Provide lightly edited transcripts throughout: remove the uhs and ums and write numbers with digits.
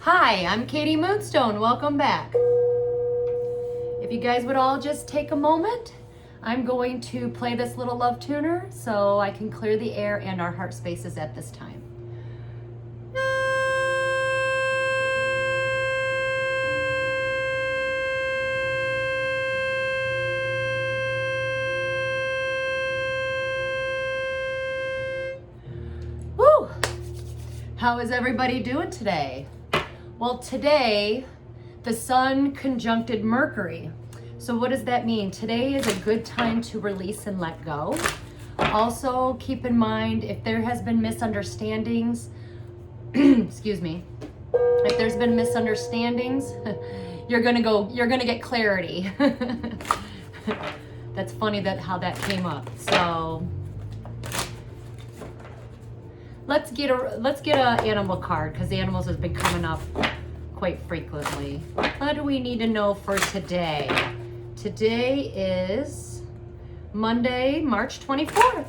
Hi, I'm Katie Moonstone. Welcome back. If you guys would all just take a moment, I'm going to play this little love tuner so I can clear the air and our heart spaces at this time. Woo! How is everybody doing today? Well, today the sun conjuncted Mercury. So what does that mean? Today is a good time to release and let go. Also, keep in mind if there has been misunderstandings, excuse me, if there's been misunderstandings, you're gonna get clarity. That's funny how that came up. So let's get a animal card because the animals has been coming up quite frequently. What do we need to know for today? Today is Monday, March 24th.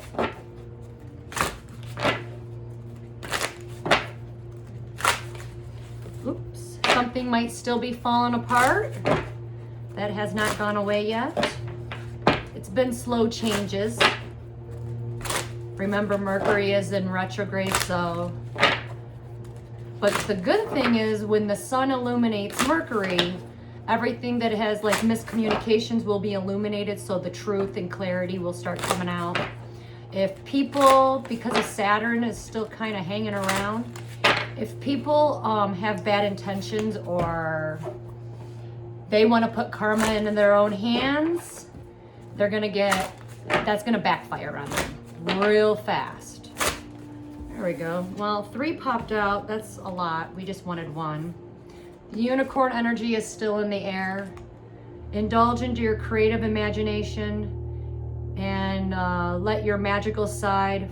Oops, something might still be falling apart. That has not gone away yet. It's been slow changes. Remember, Mercury is in retrograde, but the good thing is when the sun illuminates Mercury, everything that has like miscommunications will be illuminated, so the truth and clarity will start coming out. If people, because of Saturn is still kind of hanging around, if people have bad intentions or they want to put karma into their own hands, that's gonna backfire on them real fast. There we go. Well, 3 popped out. That's a lot. We just wanted 1. The unicorn energy is still in the air. Indulge into your creative imagination and let your magical side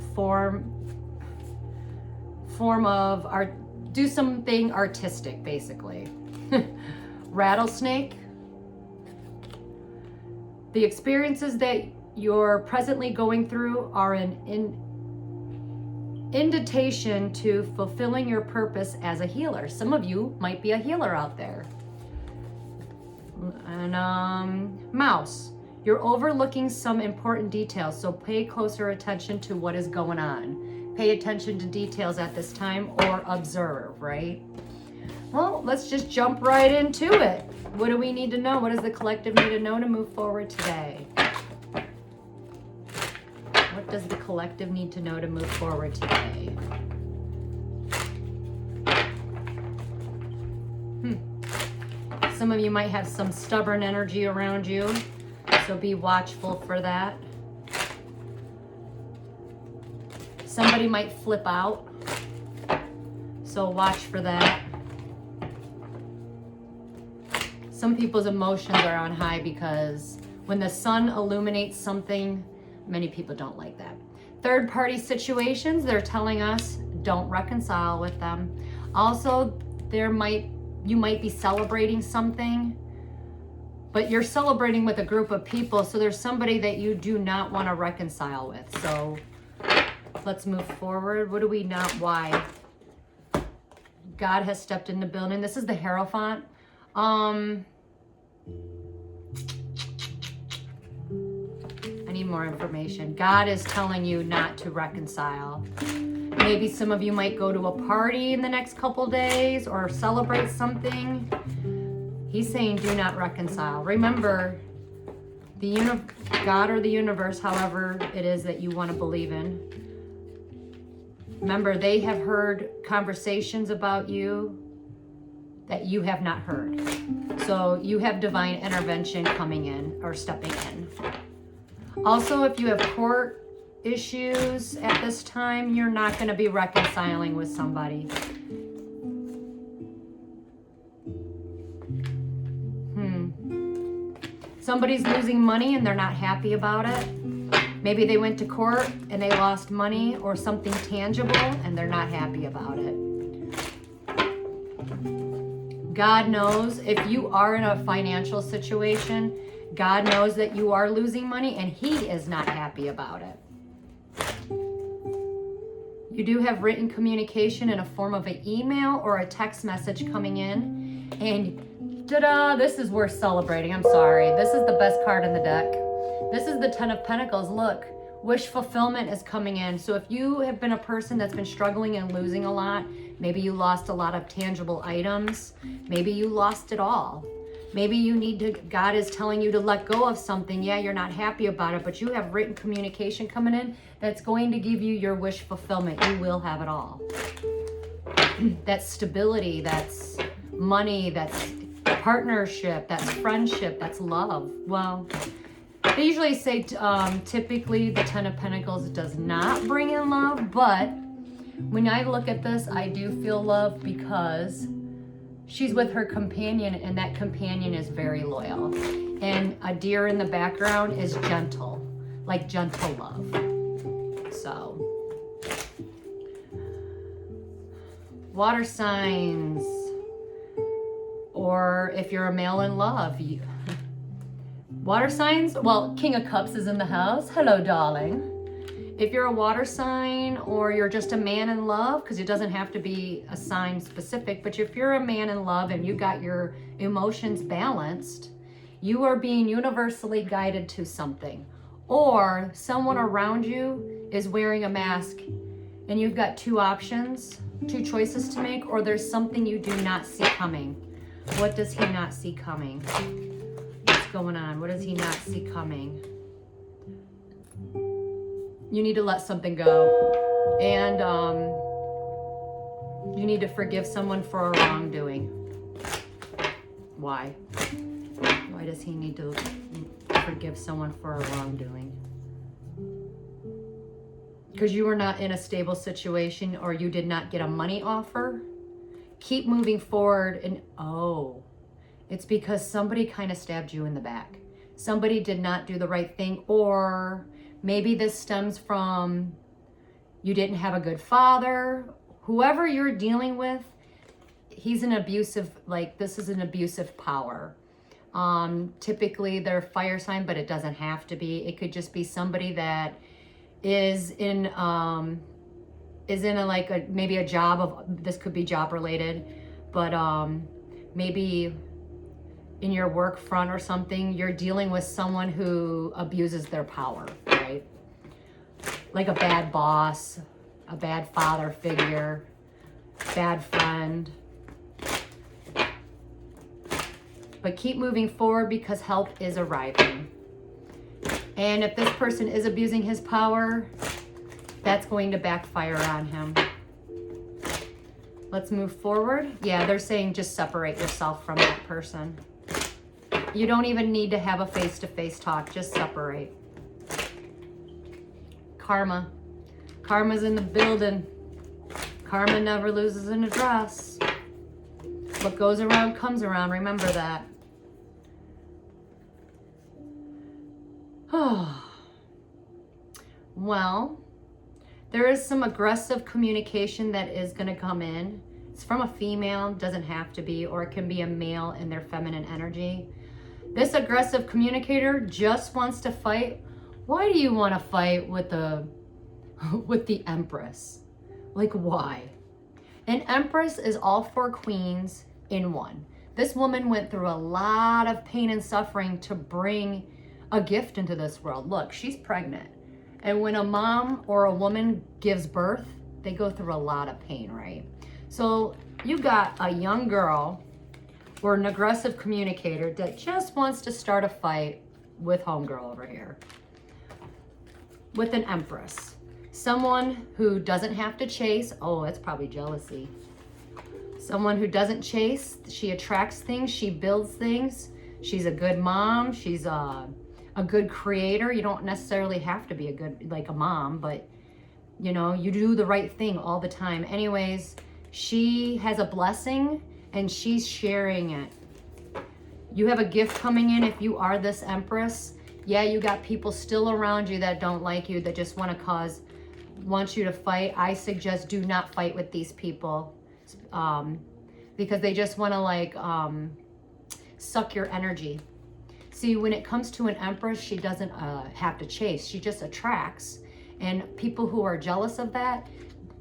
do something artistic, basically. Rattlesnake. The experiences that you're presently going through are an invitation to fulfilling your purpose as a healer. Some of you might be a healer out there. And mouse, you're overlooking some important details, so pay closer attention to what is going on. Pay attention to details at this time or observe, right? Well, let's just jump right into it. What do we need to know? What does the collective need to know to move forward today? What does the collective need to know to move forward today? Some of you might have some stubborn energy around you, so be watchful for that. Somebody might flip out, so watch for that. Some people's emotions are on high because when the sun illuminates something, many people don't like that. Third party situations, they're telling us don't reconcile with them. Also, you might be celebrating something, but you're celebrating with a group of people, so there's somebody that you do not want to reconcile with. So let's move forward. What do we not? Why? God has stepped in the building. This is the Hierophant. I need more information. God is telling you not to reconcile. Maybe some of you might go to a party in the next couple days or celebrate something. He's saying do not reconcile. Remember, God or the universe, however it is that you want to believe in. Remember, they have heard conversations about you that you have not heard. So you have divine intervention coming in or stepping in. Also, if you have court issues at this time, you're not going to be reconciling with somebody. Somebody's losing money and they're not happy about it. Maybe they went to court and they lost money or something tangible and they're not happy about it. God knows if you are in a financial situation, God knows that you are losing money and He is not happy about it. You do have written communication in a form of an email or a text message coming in. And ta-da, this is worth celebrating. I'm sorry. This is the best card in the deck. This is the 10 of Pentacles. Look, wish fulfillment is coming in. So if you have been a person that's been struggling and losing a lot, maybe you lost a lot of tangible items. Maybe you lost it all. Maybe you need to, God is telling you to let go of something. Yeah, you're not happy about it, but you have written communication coming in that's going to give you your wish fulfillment. You will have it all. That's stability, that's money, that's partnership, that's friendship, that's love. Well, they usually say typically the 10 of Pentacles does not bring in love, but when I look at this, I do feel love because she's with her companion, and that companion is very loyal. And a deer in the background is gentle, like gentle love. So, water signs, or if you're a male in love, water signs, well, King of Cups is in the house. Hello, darling. If you're a water sign or you're just a man in love, because it doesn't have to be a sign specific, but if you're a man in love and you got your emotions balanced, you are being universally guided to something. Or someone around you is wearing a mask and you've got two options, two choices to make, or there's something you do not see coming. What does he not see coming? What's going on? What does he not see coming? You need to let something go. And you need to forgive someone for a wrongdoing. Why? Why does he need to forgive someone for a wrongdoing? Because you were not in a stable situation, or you did not get a money offer. Keep moving forward. And it's because somebody kind of stabbed you in the back. Somebody did not do the right thing, or maybe this stems from you didn't have a good father. Whoever you're dealing with, he's an abusive, this is an abusive power. Typically they're fire sign, but it doesn't have to be. It could just be somebody that is in a maybe a job of, this could be job related, but maybe in your work front or something, you're dealing with someone who abuses their power, right? Like a bad boss, a bad father figure, bad friend. But keep moving forward because help is arriving. And if this person is abusing his power, that's going to backfire on him. Let's move forward. Yeah, they're saying just separate yourself from that person. You don't even need to have a face-to-face talk. Just separate. Karma. Karma's in the building. Karma never loses an address. What goes around comes around. Remember that. Well, there is some aggressive communication that is going to come in. It's from a female, doesn't have to be, or it can be a male in their feminine energy. This aggressive communicator just wants to fight. Why do you want to fight with the Empress? Like, why? An Empress is all four queens in one. This woman went through a lot of pain and suffering to bring a gift into this world. Look, she's pregnant. And when a mom or a woman gives birth, they go through a lot of pain, right? So you got a young girl or an aggressive communicator that just wants to start a fight with homegirl over here. With an Empress. Someone who doesn't have to chase. Oh, that's probably jealousy. Someone who doesn't chase. She attracts things. She builds things. She's a good mom. She's a good creator. You don't necessarily have to be a good, like a mom, but you know, you do the right thing all the time. Anyways, she has a blessing and she's sharing it. You have a gift coming in if you are this Empress. Yeah, you got people still around you that don't like you, that just want you to fight. I suggest do not fight with these people because they just want to suck your energy. See, when it comes to an Empress, she doesn't have to chase. She just attracts. And people who are jealous of that,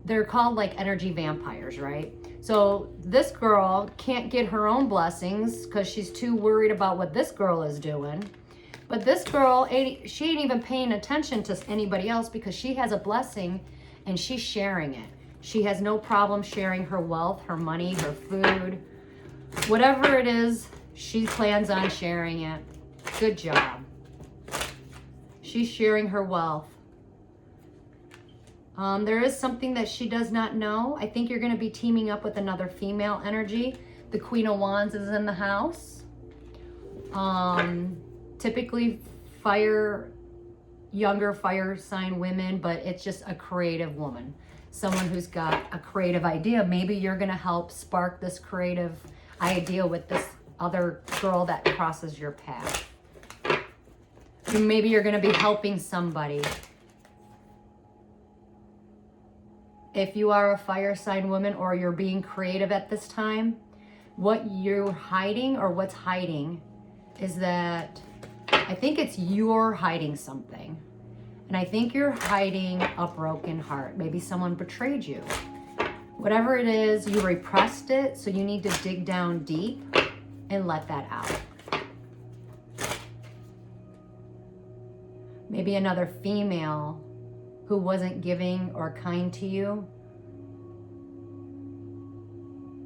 they're called like energy vampires, right? So this girl can't get her own blessings because she's too worried about what this girl is doing. But this girl, she ain't even paying attention to anybody else because she has a blessing and she's sharing it. She has no problem sharing her wealth, her money, her food, whatever it is, she plans on sharing it. Good job. She's sharing her wealth. There is something that she does not know. I think you're going to be teaming up with another female energy. The Queen of Wands is in the house. Typically younger fire sign women, but it's just a creative woman. Someone who's got a creative idea. Maybe you're going to help spark this creative idea with this other girl that crosses your path. Maybe you're going to be helping somebody. If you are a fire sign woman or you're being creative at this time, what you're hiding or what's hiding is that I think it's you're hiding something. And I think you're hiding a broken heart. Maybe someone betrayed you. Whatever it is, you repressed it, so you need to dig down deep and let that out. Maybe another female who wasn't giving or kind to you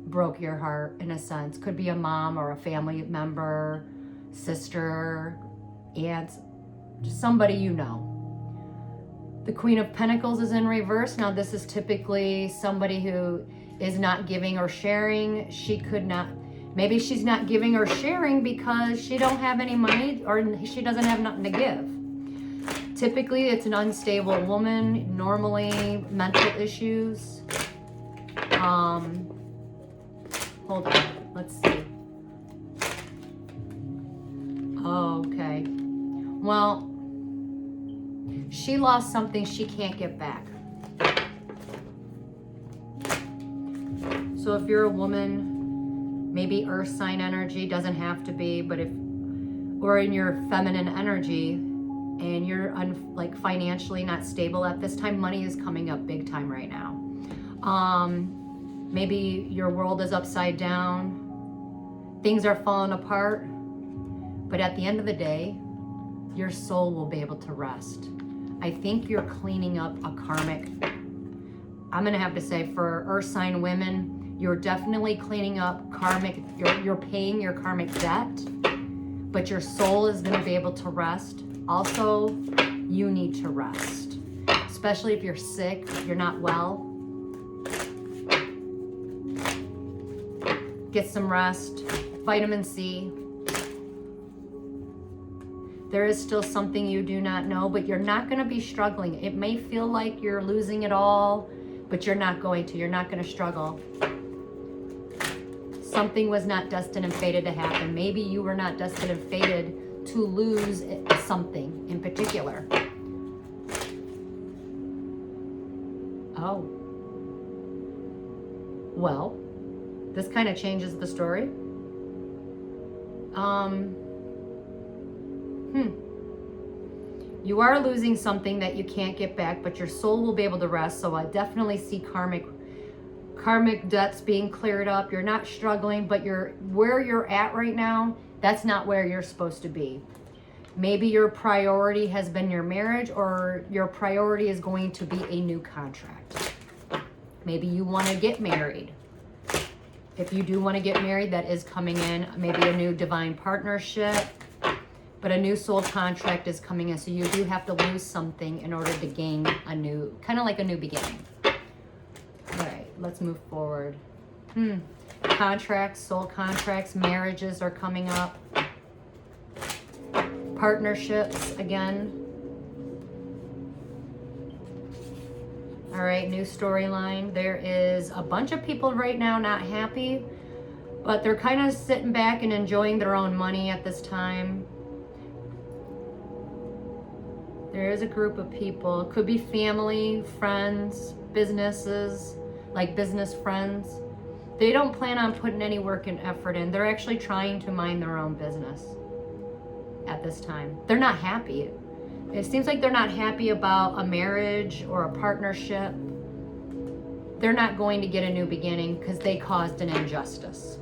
broke your heart in a sense. Could be a mom or a family member, sister, aunt, just somebody you know. The Queen of Pentacles is in reverse. Now this is typically somebody who is not giving or sharing. She could not, maybe she's not giving or sharing because she don't have any money or she doesn't have nothing to give. Typically, it's an unstable woman, normally mental issues. Hold on, let's see. Oh, okay. Well, she lost something she can't get back. So if you're a woman, maybe earth sign energy, doesn't have to be, but if, or in your feminine energy, and you're like financially not stable at this time, money is coming up big time right now. Maybe your world is upside down, things are falling apart, but at the end of the day, your soul will be able to rest. I think you're cleaning up a karmic, I'm gonna have to say for earth sign women, you're definitely cleaning up karmic, you're paying your karmic debt, but your soul is gonna be able to rest. Also, you need to rest, especially if you're sick, if you're not well. Get some rest, vitamin C. There is still something you do not know, but you're not going to be struggling. It may feel like you're losing it all, but you're not going to. You're not going to struggle. Something was not destined and fated to happen. Maybe you were not destined and fated to lose something in particular. Oh. Well, this kind of changes the story. You are losing something that you can't get back, but your soul will be able to rest. So I definitely see karmic debts being cleared up. You're not struggling, but where you're at right now, that's not where you're supposed to be. Maybe your priority has been your marriage, or your priority is going to be a new contract. Maybe you want to get married. If you do want to get married, that is coming in. Maybe a new divine partnership, but a new soul contract is coming in. So you do have to lose something in order to gain a new, kind of like a new beginning. All right, let's move forward. Contracts, soul contracts, marriages are coming up. Partnerships again. All right, new storyline. There is a bunch of people right now not happy, but they're kind of sitting back and enjoying their own money at this time. There is a group of people. It could be family, friends, businesses, like business friends. They don't plan on putting any work and effort in. They're actually trying to mind their own business at this time. They're not happy. It seems like they're not happy about a marriage or a partnership. they're not going to get a new beginning because they caused an injustice.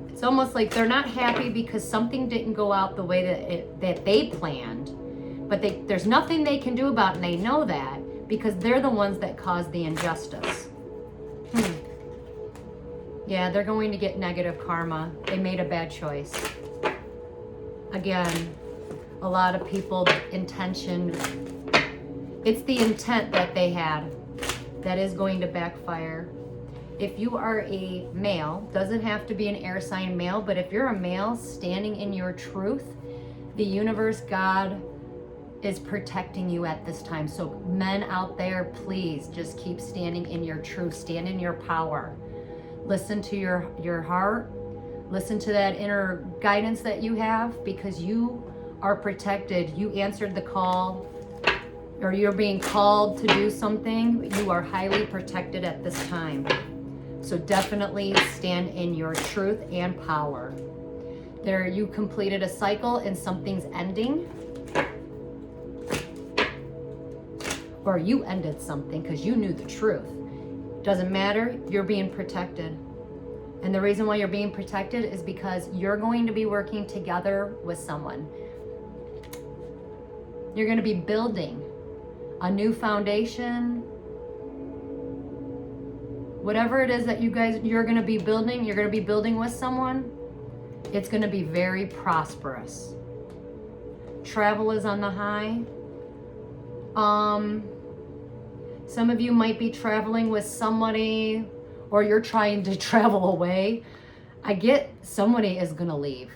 It's almost like they're not happy because something didn't go out the way that they planned, but there's nothing they can do about it, and they know that because they're the ones that caused the injustice. Yeah, they're going to get negative karma. They made a bad choice. Again, a lot of people intention, it's the intent that they had that is going to backfire. If you are a male, doesn't have to be an air sign male, but if you're a male standing in your truth, the universe, God, is protecting you at this time. So men out there, please just keep standing in your truth. Stand in your power. Listen to your heart. Listen to that inner guidance that you have, because you are protected. You answered the call, or you're being called to do something. You are highly protected at this time. So definitely stand in your truth and power. There, you completed a cycle and something's ending. Or you ended something because you knew the truth. Doesn't matter, you're being protected. And the reason why you're being protected is because you're going to be working together with someone. You're going to be building a new foundation. Whatever it is that you're going to be building with someone, it's going to be very prosperous. Travel is on the high. Some of you might be traveling with somebody, or you're trying to travel away. I get somebody is going to leave.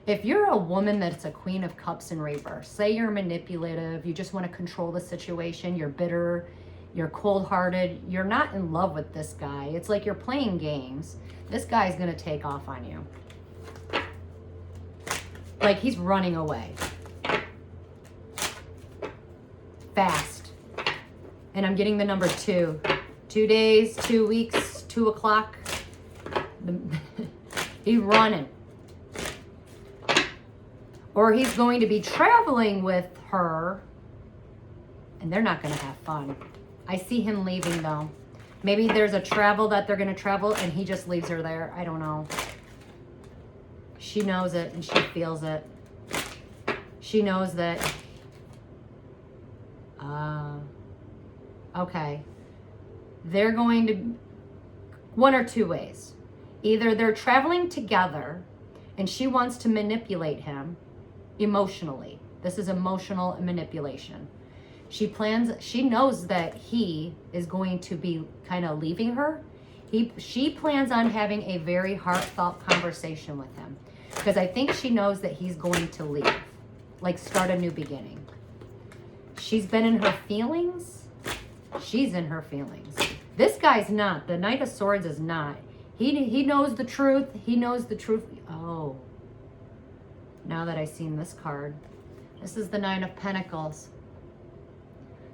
If you're a woman that's a Queen of Cups in reverse, say you're manipulative, you just want to control the situation, you're bitter, you're cold-hearted, you're not in love with this guy. It's like you're playing games. This guy's going to take off on you. Like he's running away. Fast. And I'm getting the number 2. 2 days, 2 weeks, 2 o'clock. He's running. Or he's going to be traveling with her, and they're not going to have fun. I see him leaving though. Maybe there's a travel that they're going to travel and he just leaves her there. I don't know. She knows it and she feels it. She knows that. Okay. They're going to, one or two ways. Either they're traveling together and she wants to manipulate him emotionally. This is emotional manipulation. She knows that he is going to be kind of leaving her. She plans on having a very heartfelt conversation with him, because I think she knows that he's going to leave, like start a new beginning. She's been in her feelings. She's in her feelings. This guy's not. The Knight of Swords is not. He knows the truth. He knows the truth. Oh, now that I've seen this card, this is the Nine of Pentacles.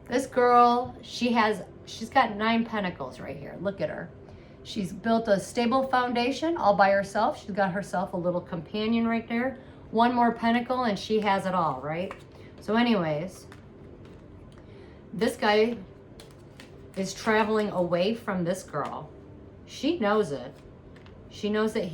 This girl, she's got 9 pentacles right here. Look at her. She's built a stable foundation all by herself. She's got herself a little companion right there. 1 more pentacle and she has it all, right? So anyways, this guy is traveling away from this girl. She knows it. She knows that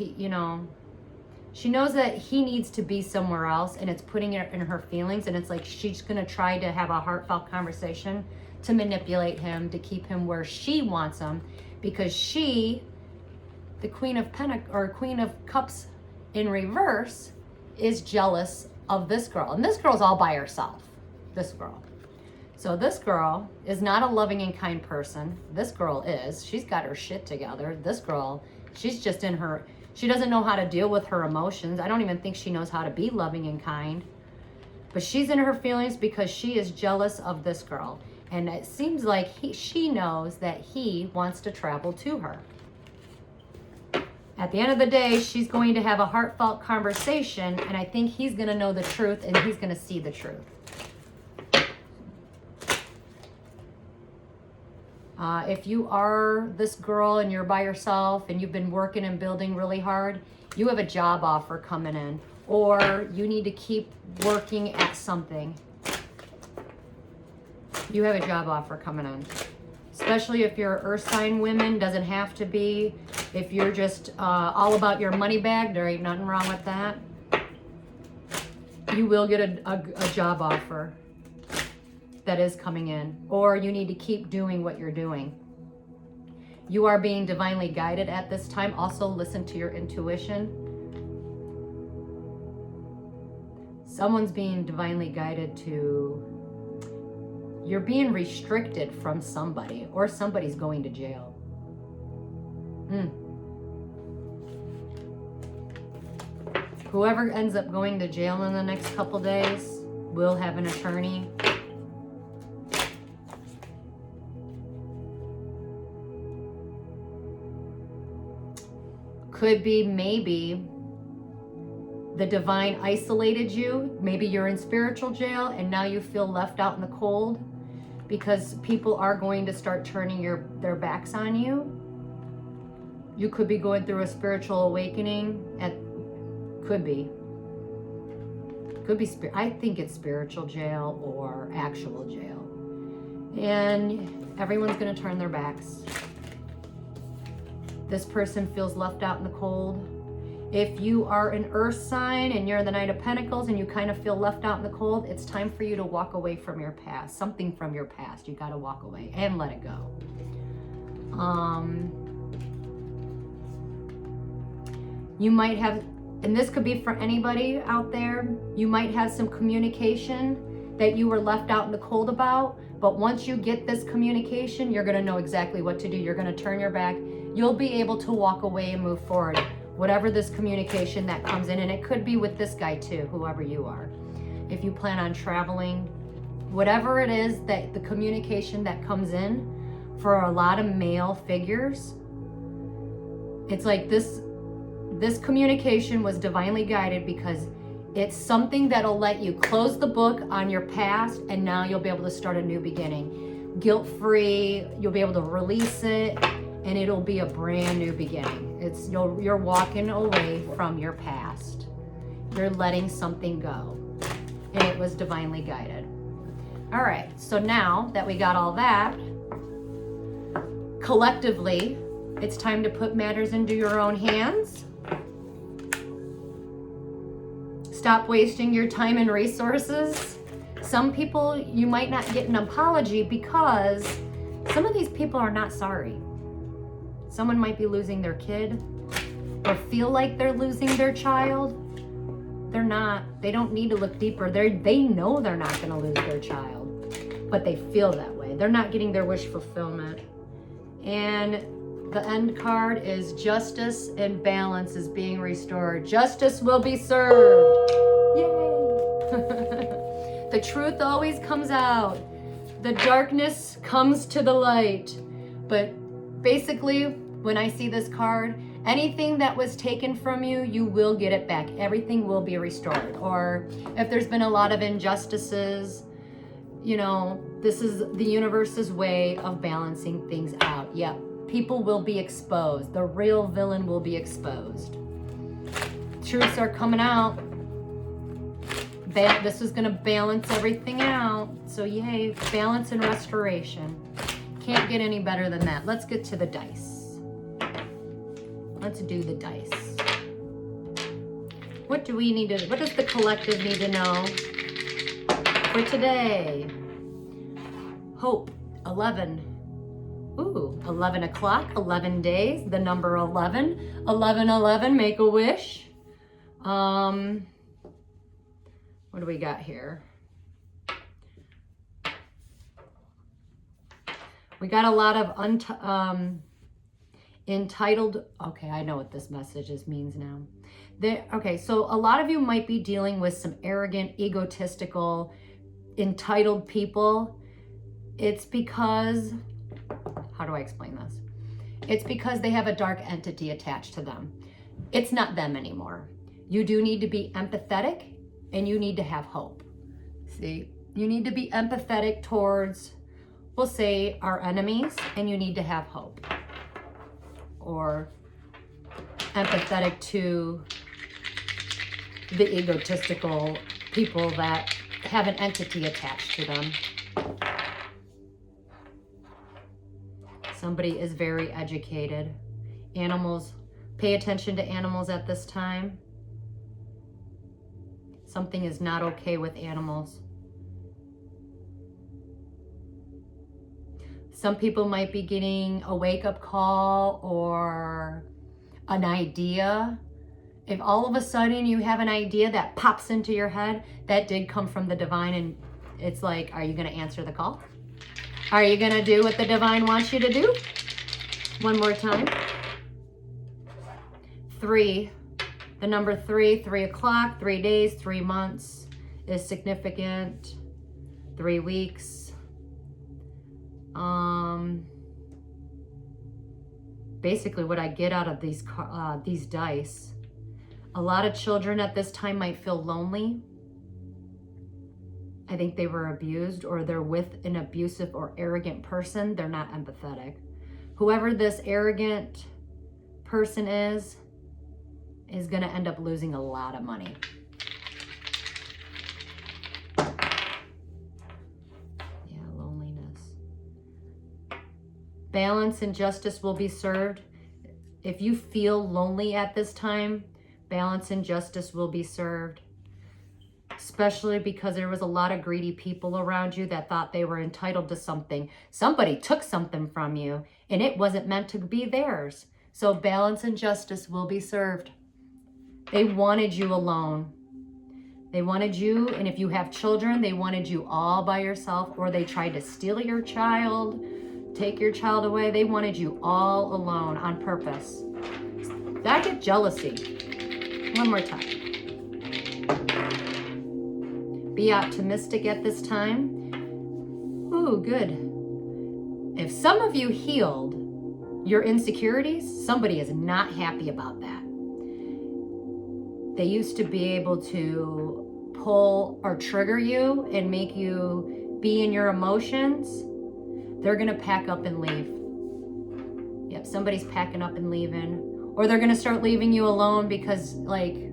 she knows that he needs to be somewhere else, and it's putting her in her feelings, and it's like she's going to try to have a heartfelt conversation to manipulate him, to keep him where she wants him, because she, the Queen of Cups in reverse, is jealous of this girl. And this girl's all by herself. This girl. So this girl is not a loving and kind person. This girl is. She's got her shit together. This girl, she's just in her... She doesn't know how to deal with her emotions. I don't even think she knows how to be loving and kind. But she's in her feelings because she is jealous of this girl. And it seems like she knows that he wants to travel to her. At the end of the day, she's going to have a heartfelt conversation, and I think he's going to know the truth and he's going to see the truth. If you are this girl and you're by yourself and you've been working and building really hard, you have a job offer coming in, or you need to keep working at something. You have a job offer coming in. Especially if you're earth sign women, doesn't have to be. If you're just all about your money bag, there ain't nothing wrong with that. You will get a job offer that is coming in, or you need to keep doing what you're doing. You are being divinely guided at this time. Also, listen to your intuition. Someone's being divinely guided to, you're being restricted from somebody, or somebody's going to jail. Whoever ends up going to jail in the next couple days will have an attorney. Could be maybe the divine isolated you. Maybe you're in spiritual jail and now you feel left out in the cold because people are going to start turning their backs on you. You could be going through a spiritual awakening. Could be I think it's spiritual jail or actual jail. And everyone's going to turn their backs. This person feels left out in the cold. If you are an earth sign and you're the Knight of Pentacles and you kind of feel left out in the cold, it's time for you to walk away from your past. Something from your past. You got to walk away and let it go. You might have, and this could be for anybody out there, you might have some communication that you were left out in the cold about, but once you get this communication, you're going to know exactly what to do. You're going to turn your back. You'll be able to walk away and move forward. Whatever this communication that comes in, and it could be with this guy too, whoever you are. If you plan on traveling, whatever it is that the communication that comes in for a lot of male figures, it's like this communication was divinely guided because it's something that'll let you close the book on your past, and now you'll be able to start a new beginning. Guilt-free, you'll be able to release it, and it'll be a brand new beginning. You're walking away from your past. You're letting something go. And it was divinely guided. All right, so now that we got all that, collectively, it's time to put matters into your own hands. Stop wasting your time and resources. Some people, you might not get an apology because some of these people are not sorry. Someone might be losing their kid or feel like they're losing their child. They're not. They don't need to look deeper. They know they're not going to lose their child, but they feel that way. They're not getting their wish fulfillment. And the end card is justice and balance is being restored. Justice will be served. Yay! The truth always comes out. The darkness comes to the light. But basically, when I see this card, anything that was taken from you, you will get it back. Everything will be restored. Or if there's been a lot of injustices, this is the universe's way of balancing things out. Yep, people will be exposed. The real villain will be exposed. Truths are coming out. This is going to balance everything out. So yay, balance and restoration. Can't get any better than that. Let's get to the dice. Let's do the dice. What does the collective need to know for today? Hope, 11. Ooh, 11 o'clock, 11 days, the number 11. 11, make a wish. What do we got here? We got a lot of entitled. Okay, I know what this message means now. Okay, so a lot of you might be dealing with some arrogant, egotistical, entitled people. It's because, how do I explain this? It's because they have a dark entity attached to them. It's not them anymore. You do need to be empathetic and you need to have hope. See, you need to be empathetic towards, we'll say, our enemies, and you need to have hope. Or empathetic to the egotistical people that have an entity attached to them. Somebody is very educated. Animals, pay attention to animals at this time. Something is not okay with animals. Some people might be getting a wake-up call or an idea. If all of a sudden you have an idea that pops into your head, that did come from the divine, and it's like, are you going to answer the call? Are you going to do what the divine wants you to do? One more time. 3. The number 3, 3 o'clock, 3 days, 3 months is significant. 3 weeks. Basically what I get out of these dice, a lot of children at this time might feel lonely. I think they were abused, or they're with an abusive or arrogant person. They're not empathetic. Whoever this arrogant person is going to end up losing a lot of money. Yeah, loneliness. Balance and justice will be served. If you feel lonely at this time, balance and justice will be served. Especially because there was a lot of greedy people around you that thought they were entitled to something. Somebody took something from you and it wasn't meant to be theirs. So balance and justice will be served. They wanted you alone. They wanted you, and if you have children, they wanted you all by yourself, or they tried to steal your child, take your child away. They wanted you all alone on purpose. I get jealousy. One more time. Be optimistic at this time. Ooh, good. If some of you healed your insecurities, somebody is not happy about that. They used to be able to pull or trigger you and make you be in your emotions. They're going to pack up and leave. Yep, somebody's packing up and leaving. Or they're going to start leaving you alone because, like,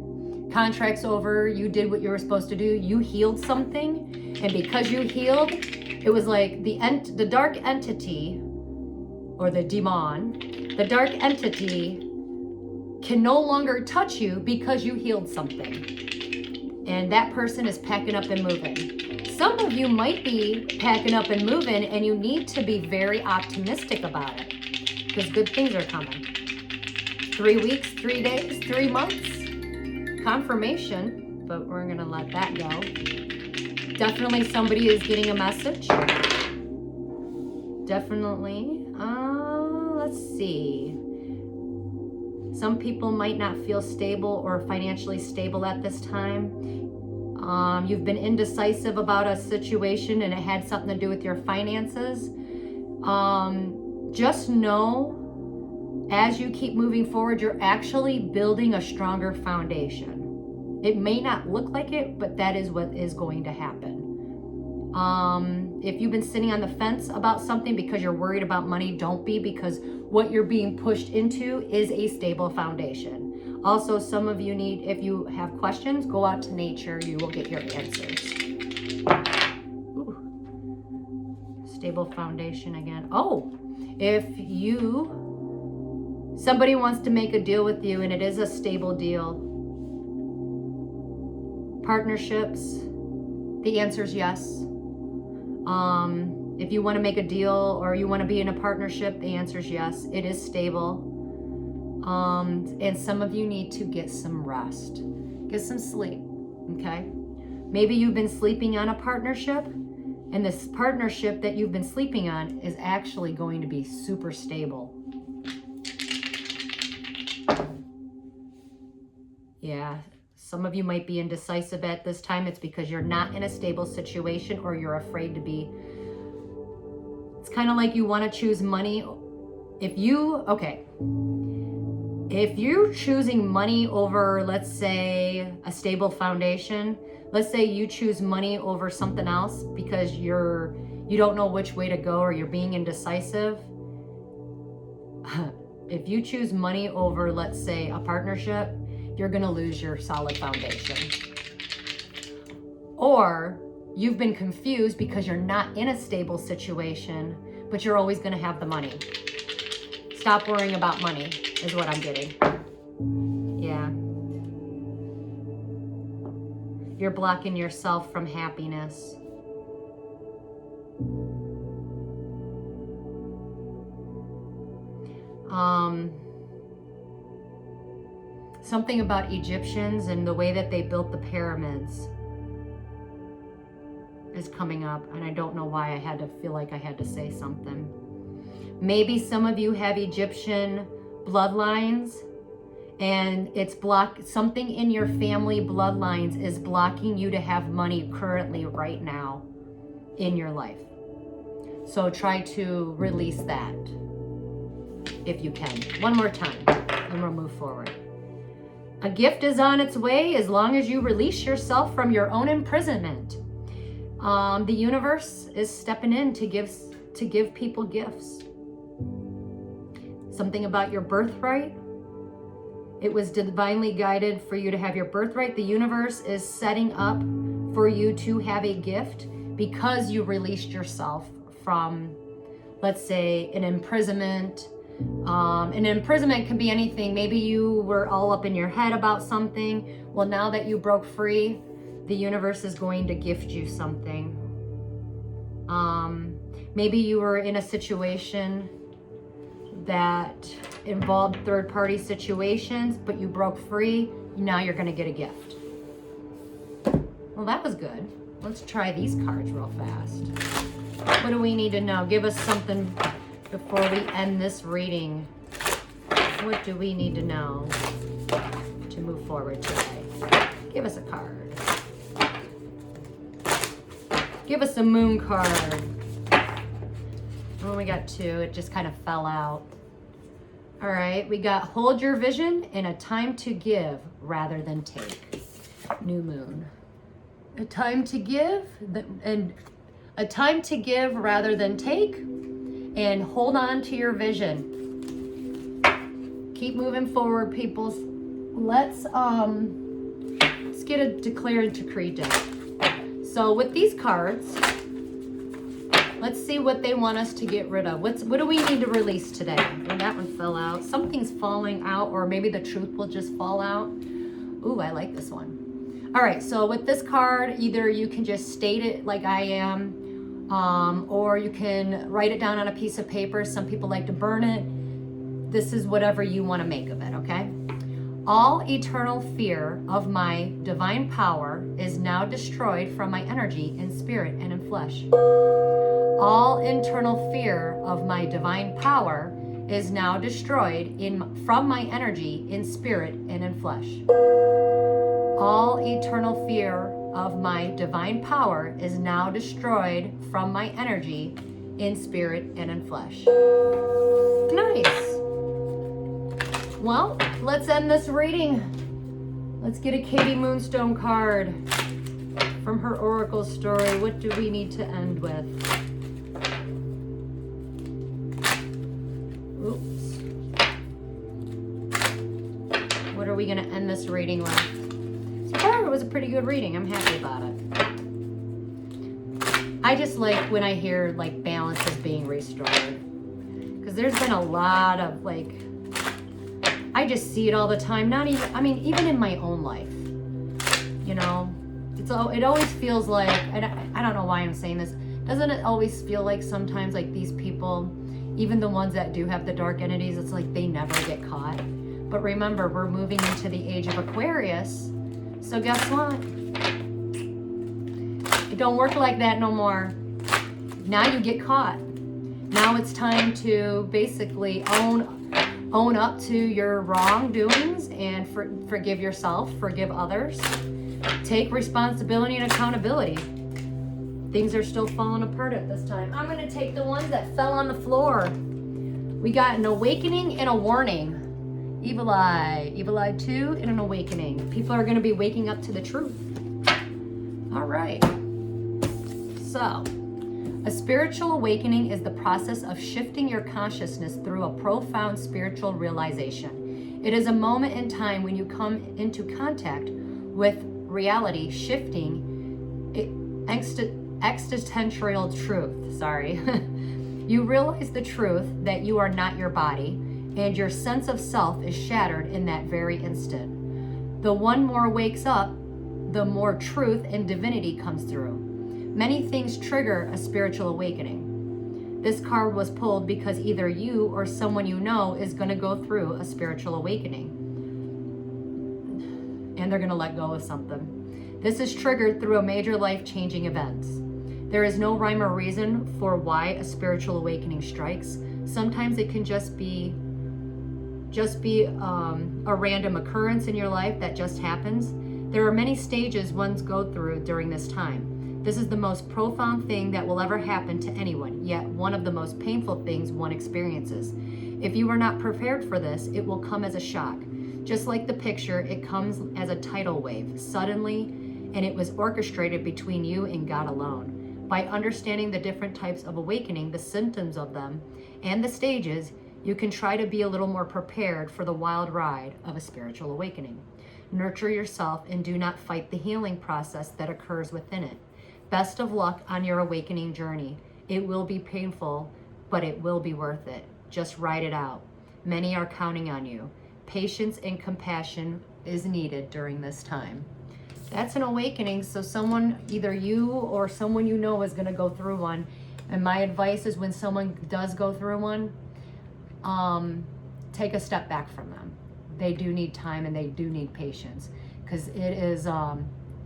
contract's over, you did what you were supposed to do, you healed something, and because you healed, it was like the dark entity, or the demon, the dark entity can no longer touch you because you healed something. And that person is packing up and moving. Some of you might be packing up and moving, and you need to be very optimistic about it, because good things are coming. 3 weeks, 3 days, 3 months, confirmation, but we're gonna let that go. Definitely somebody is getting a message. Definitely. Let's see. Some people might not feel stable or financially stable at this time. You've been indecisive about a situation and it had something to do with your finances. Just know, as you keep moving forward, you're actually building a stronger foundation. It may not look like it, but that is what is going to happen. If you've been sitting on the fence about something because you're worried about money, don't be, because what you're being pushed into is a stable foundation. Also, some of you need, if you have questions, go out to nature. You will get your answers. Ooh. Stable foundation again. Oh, if somebody wants to make a deal with you and it is a stable deal. Partnerships, the answer is yes. If you want to make a deal or you want to be in a partnership, the answer is yes. It is stable. And some of you need to get some rest. Get some sleep, okay? Maybe you've been sleeping on a partnership, and this partnership that you've been sleeping on is actually going to be super stable. Yeah. Some of you might be indecisive at this time. It's because you're not in a stable situation or you're afraid to be. It's kind of like you want to choose money. If you're choosing money over, let's say, a stable foundation, let's say you choose money over something else because you don't know which way to go or you're being indecisive. If you choose money over, let's say, a partnership, you're going to lose your solid foundation. Or you've been confused because you're not in a stable situation, but you're always going to have the money. Stop worrying about money is what I'm getting. Yeah. You're blocking yourself from happiness. Something about Egyptians and the way that they built the pyramids is coming up, and I don't know why I had to feel like I had to say something. Maybe some of you have Egyptian bloodlines, and it's something in your family bloodlines is blocking you to have money currently right now in your life. So try to release that if you can. One more time, and we'll move forward. A gift is on its way as long as you release yourself from your own imprisonment. The universe is stepping in to give people gifts. Something about your birthright. It was divinely guided for you to have your birthright. The universe is setting up for you to have a gift because you released yourself from, let's say, an imprisonment. An imprisonment can be anything. Maybe you were all up in your head about something. Well, now that you broke free, the universe is going to gift you something. Maybe you were in a situation that involved third-party situations, but you broke free. Now you're going to get a gift. Well, that was good. Let's try these cards real fast. What do we need to know? Give us something before we end this reading. What do we need to know to move forward today? Give us a card. Give us a moon card. Oh, we got two. It just kind of fell out. All right, we got hold your vision and a time to give rather than take. New moon. A time to give and a time to give rather than take, and hold on to your vision. Keep moving forward, peoples. Let's get a declare and decree deck. So with these cards, let's see what they want us to get rid of. What do we need to release today? And that one fell out. Something's falling out, or maybe the truth will just fall out. Ooh, I like this one. All right, so with this card, either you can just state it like I am, or you can write it down on a piece of paper. Some people like to burn it. This is whatever you want to make of it, okay? All eternal fear of my divine power is now destroyed from my energy in spirit and in flesh. All internal fear of my divine power is now destroyed from my energy in spirit and in flesh. All eternal fear of my divine power is now destroyed from my energy in spirit and in flesh. Nice. Well, let's end this reading. Let's get a Katie Moonstone card from her oracle story. What do we need to end with? Oops. What are we going to end this reading with? So far, it was a pretty good reading. I'm happy about it. I just like when I hear like balance is being restored, because there's been a lot of like, I just see it all the time. Even in my own life, you know, it always feels like, and I don't know why I'm saying this. Doesn't it always feel like sometimes like these people, even the ones that do have the dark entities, it's like they never get caught. But remember, we're moving into the age of Aquarius. So guess what? It don't work like that no more. Now you get caught. Now it's time to basically own up to your wrongdoings and forgive yourself, forgive others. Take responsibility and accountability. Things are still falling apart at this time. I'm going to take the ones that fell on the floor. We got an awakening and a warning. Evil eye 2, and an awakening. People are going to be waking up to the truth. All right. So, a spiritual awakening is the process of shifting your consciousness through a profound spiritual realization. It is a moment in time when you come into contact with reality, shifting existential truth. You realize the truth that you are not your body. and your sense of self is shattered in that very instant. The one more wakes up, the more truth and divinity comes through. Many things trigger a spiritual awakening. This card was pulled because either you or someone you know is going to go through a spiritual awakening, and they're going to let go of something. This is triggered through a major life-changing event. There is no rhyme or reason for why a spiritual awakening strikes. Sometimes it can just be a random occurrence in your life that just happens. There are many stages ones go through during this time. This is the most profound thing that will ever happen to anyone, yet one of the most painful things one experiences. If you are not prepared for this, it will come as a shock. Just like the picture, it comes as a tidal wave, suddenly, and it was orchestrated between you and God alone. By understanding the different types of awakening, the symptoms of them, and the stages, you can try to be a little more prepared for the wild ride of a spiritual awakening. Nurture yourself and do not fight the healing process that occurs within it. Best of luck on your awakening journey. It will be painful, but it will be worth it. Just ride it out. Many are counting on you. Patience and compassion is needed during this time. That's an awakening. So someone, either you or someone you know, is going to go through one. And my advice is when someone does go through one, take a step back from them. They do need time and they do need patience, because it is,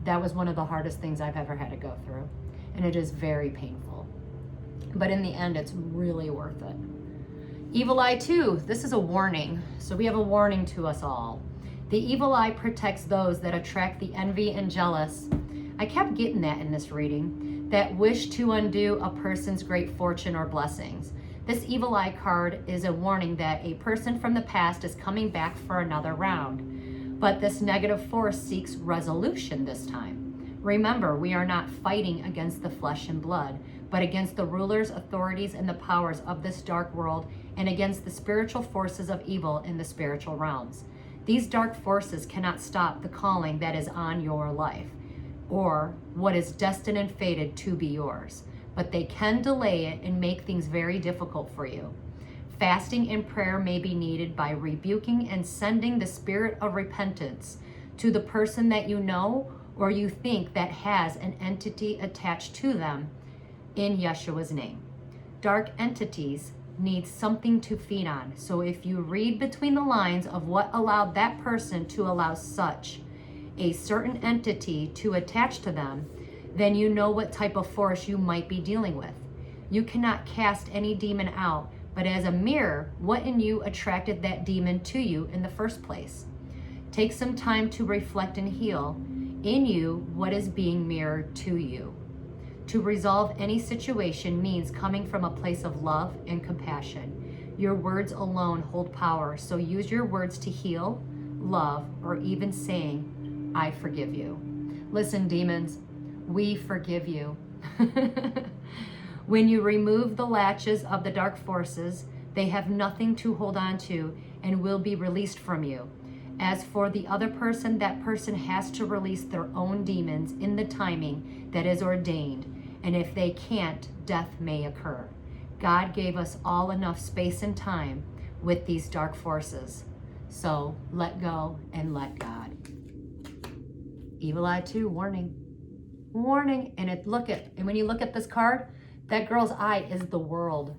that was one of the hardest things I've ever had to go through. And it is very painful. But in the end, it's really worth it. Evil eye 2, this is a warning. So we have a warning to us all. The evil eye protects those that attract the envy and jealous. I kept getting that in this reading, that wish to undo a person's great fortune or blessings. This evil eye card is a warning that a person from the past is coming back for another round. But this negative force seeks resolution this time. Remember, we are not fighting against the flesh and blood, but against the rulers, authorities, and the powers of this dark world, and against the spiritual forces of evil in the spiritual realms. These dark forces cannot stop the calling that is on your life, or what is destined and fated to be yours, but they can delay it and make things very difficult for you. Fasting and prayer may be needed by rebuking and sending the spirit of repentance to the person that you know or you think that has an entity attached to them in Yeshua's name. Dark entities need something to feed on. So if you read between the lines of what allowed that person to allow such a certain entity to attach to them, then you know what type of force you might be dealing with. You cannot cast any demon out, but as a mirror, what in you attracted that demon to you in the first place? Take some time to reflect and heal in you what is being mirrored to you. To resolve any situation means coming from a place of love and compassion. Your words alone hold power, so use your words to heal, love, or even saying, I forgive you. Listen, demons, we forgive you. When you remove the latches of the dark forces, they have nothing to hold on to and will be released from you. As for the other person, that person has to release their own demons in the timing that is ordained. And if they can't, death may occur. God gave us all enough space and time with these dark forces. So let go and let God. Evil eye 2, warning. Warning. And when you look at this card, that girl's eye is the world.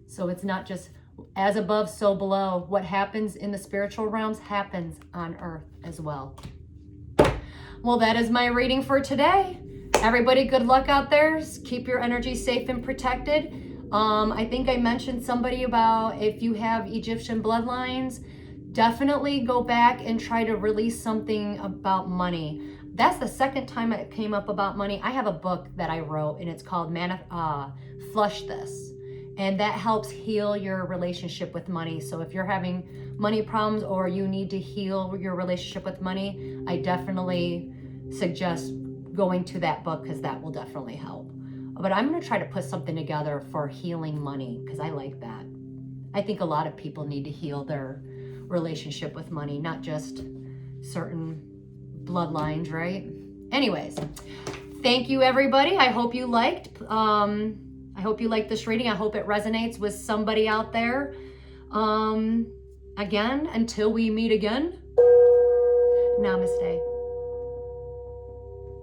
So it's not just as above, so below. What happens in the spiritual realms happens on earth as well. Well, that is my reading for today. Everybody, good luck out there. Keep your energy safe and protected. I think I mentioned somebody about if you have Egyptian bloodlines, definitely go back and try to release something about money. That's the second time it came up about money. I have a book that I wrote and it's called Flush This. And that helps heal your relationship with money. So if you're having money problems or you need to heal your relationship with money, I definitely suggest going to that book because that will definitely help. But I'm going to try to put something together for healing money because I like that. I think a lot of people need to heal their relationship with money, not just certain bloodlines, right? Anyways, thank you everybody. I hope you liked this reading. I hope it resonates with somebody out there. Again, until we meet again, namaste.